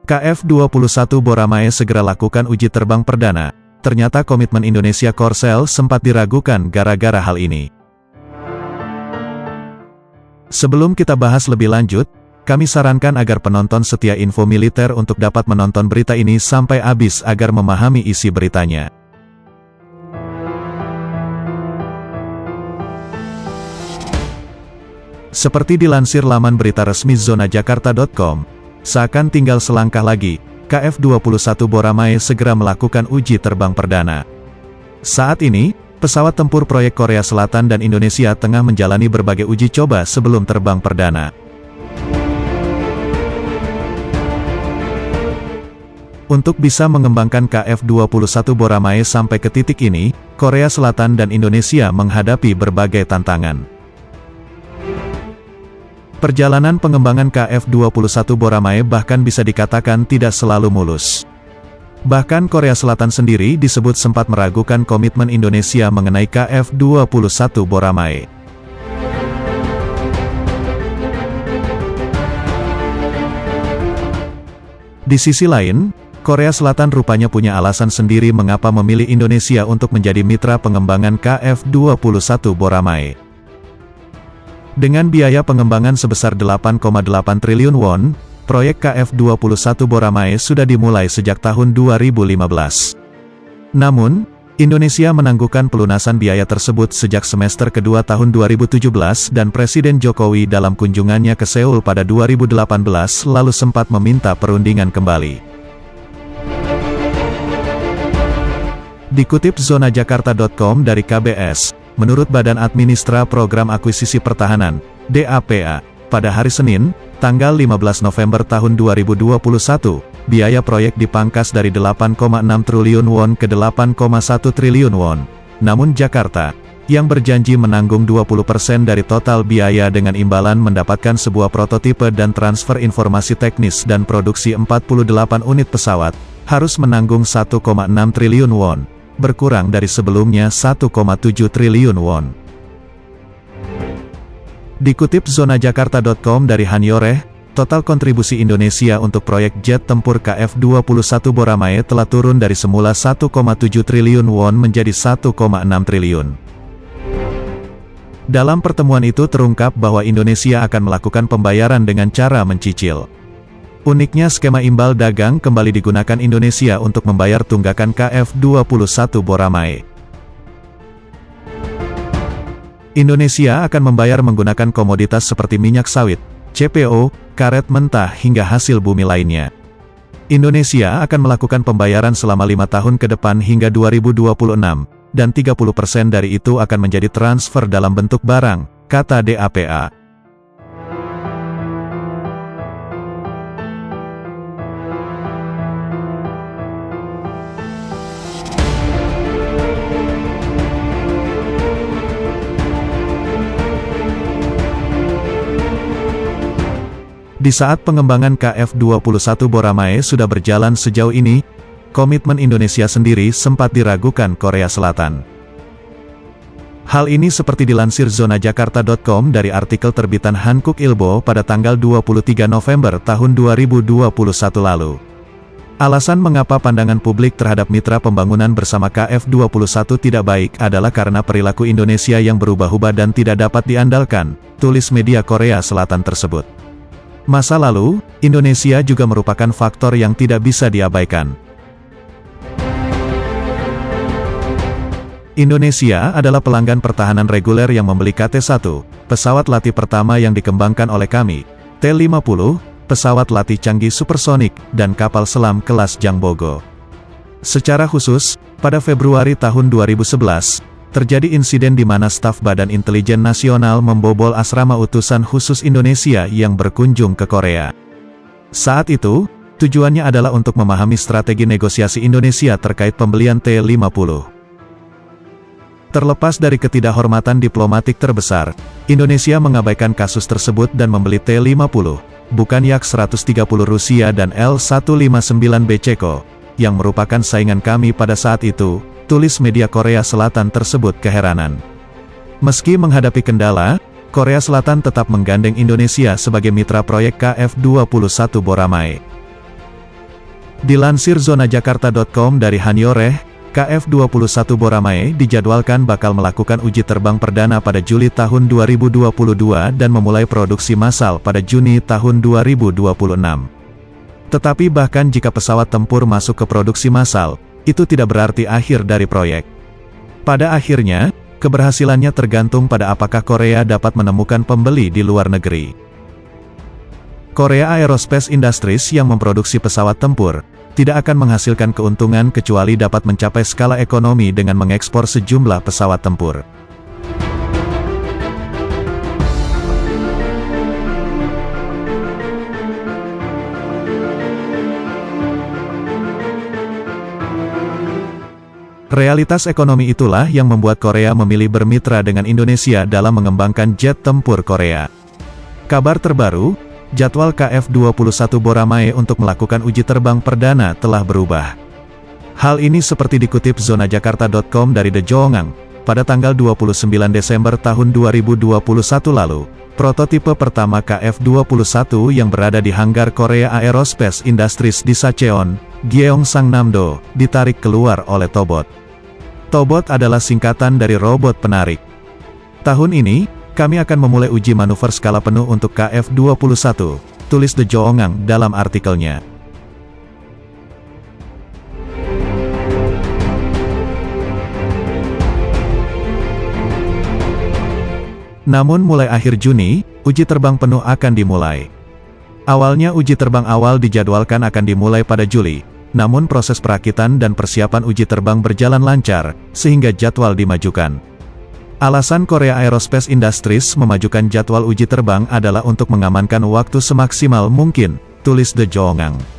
KF-21 Boramae segera lakukan uji terbang perdana. Ternyata komitmen Indonesia Korsel sempat diragukan gara-gara hal ini. Sebelum kita bahas lebih lanjut, kami sarankan agar penonton setia Info Militer untuk dapat menonton berita ini sampai habis agar memahami isi beritanya. Seperti dilansir laman berita resmi zonajakarta.com, seakan tinggal selangkah lagi, KF-21 Boramae segera melakukan uji terbang perdana. Saat ini, pesawat tempur proyek Korea Selatan dan Indonesia tengah menjalani berbagai uji coba sebelum terbang perdana. Untuk bisa mengembangkan KF-21 Boramae sampai ke titik ini, Korea Selatan dan Indonesia menghadapi berbagai tantangan. Perjalanan pengembangan KF-21 Boramae bahkan bisa dikatakan tidak selalu mulus. Bahkan Korea Selatan sendiri disebut sempat meragukan komitmen Indonesia mengenai KF-21 Boramae. Di sisi lain, Korea Selatan rupanya punya alasan sendiri mengapa memilih Indonesia untuk menjadi mitra pengembangan KF-21 Boramae. Dengan biaya pengembangan sebesar 8,8 triliun won, proyek KF-21 Boramae sudah dimulai sejak tahun 2015. Namun, Indonesia menangguhkan pelunasan biaya tersebut sejak semester kedua tahun 2017 dan Presiden Jokowi dalam kunjungannya ke Seoul pada 2018 lalu sempat meminta perundingan kembali. Dikutip zonajakarta.com dari KBS, menurut Badan Administra Program Akuisisi Pertahanan, DAPA, pada hari Senin, tanggal 15 November tahun 2021, biaya proyek dipangkas dari 8,6 triliun won ke 8,1 triliun won. Namun Jakarta, yang berjanji menanggung 20% dari total biaya dengan imbalan mendapatkan sebuah prototipe dan transfer informasi teknis dan produksi 48 unit pesawat, harus menanggung 1,6 triliun won. Berkurang dari sebelumnya 1,7 triliun won. Dikutip zonajakarta.com dari Han Yoreh, total kontribusi Indonesia untuk proyek jet tempur KF-21 Boramae telah turun dari semula 1,7 triliun won menjadi 1,6 triliun. Dalam pertemuan itu terungkap bahwa Indonesia akan melakukan pembayaran dengan cara mencicil. Uniknya skema imbal dagang kembali digunakan Indonesia untuk membayar tunggakan KF-21 Boramae. Indonesia akan membayar menggunakan komoditas seperti minyak sawit, CPO, karet mentah hingga hasil bumi lainnya. Indonesia akan melakukan pembayaran selama 5 tahun ke depan hingga 2026, dan 30% dari itu akan menjadi transfer dalam bentuk barang, kata DAPA. Di saat pengembangan KF-21 Boramae sudah berjalan sejauh ini, komitmen Indonesia sendiri sempat diragukan Korea Selatan. Hal ini seperti dilansir zonajakarta.com dari artikel terbitan Hankuk Ilbo pada tanggal 23 November tahun 2021 lalu. Alasan mengapa pandangan publik terhadap mitra pembangunan bersama KF-21 tidak baik adalah karena perilaku Indonesia yang berubah-ubah dan tidak dapat diandalkan, tulis media Korea Selatan tersebut. Masa lalu, Indonesia juga merupakan faktor yang tidak bisa diabaikan. Indonesia adalah pelanggan pertahanan reguler yang membeli KT-1, pesawat latih pertama yang dikembangkan oleh kami, T-50, pesawat latih canggih supersonik, dan kapal selam kelas Jangbogo. Secara khusus, pada Februari tahun 2011, terjadi insiden di mana staf Badan Intelijen Nasional membobol asrama utusan khusus Indonesia yang berkunjung ke Korea. Saat itu, tujuannya adalah untuk memahami strategi negosiasi Indonesia terkait pembelian T-50. Terlepas dari ketidakhormatan diplomatik terbesar, Indonesia mengabaikan kasus tersebut dan membeli T-50, bukan Yak-130 Rusia dan L-159B Ceko, yang merupakan saingan kami pada saat itu, tulis media Korea Selatan tersebut keheranan. Meski menghadapi kendala, Korea Selatan tetap menggandeng Indonesia sebagai mitra proyek KF-21 Boramae. Dilansir zonajakarta.com dari Hanyoreh, KF-21 Boramae dijadwalkan bakal melakukan uji terbang perdana pada Juli tahun 2022 dan memulai produksi massal pada Juni tahun 2026. Tetapi bahkan jika pesawat tempur masuk ke produksi massal, itu tidak berarti akhir dari proyek. Pada akhirnya, keberhasilannya tergantung pada apakah Korea dapat menemukan pembeli di luar negeri. Korea Aerospace Industries yang memproduksi pesawat tempur, tidak akan menghasilkan keuntungan kecuali dapat mencapai skala ekonomi dengan mengekspor sejumlah pesawat tempur. Realitas ekonomi itulah yang membuat Korea memilih bermitra dengan Indonesia dalam mengembangkan jet tempur Korea. Kabar terbaru, jadwal KF-21 Boramae untuk melakukan uji terbang perdana telah berubah. Hal ini seperti dikutip zonajakarta.com dari The Joongang, pada tanggal 29 Desember tahun 2021 lalu, prototipe pertama KF-21 yang berada di hanggar Korea Aerospace Industries di Sacheon, Gyeongsangnam-do, ditarik keluar oleh Tobot. Tobot adalah singkatan dari robot penarik. Tahun ini, kami akan memulai uji manuver skala penuh untuk KF-21, tulis The Joongang dalam artikelnya. Namun mulai akhir Juni, uji terbang penuh akan dimulai. Awalnya uji terbang awal dijadwalkan akan dimulai pada Juli, namun proses perakitan dan persiapan uji terbang berjalan lancar, sehingga jadwal dimajukan. Alasan Korea Aerospace Industries memajukan jadwal uji terbang adalah untuk mengamankan waktu semaksimal mungkin, tulis The Joongang.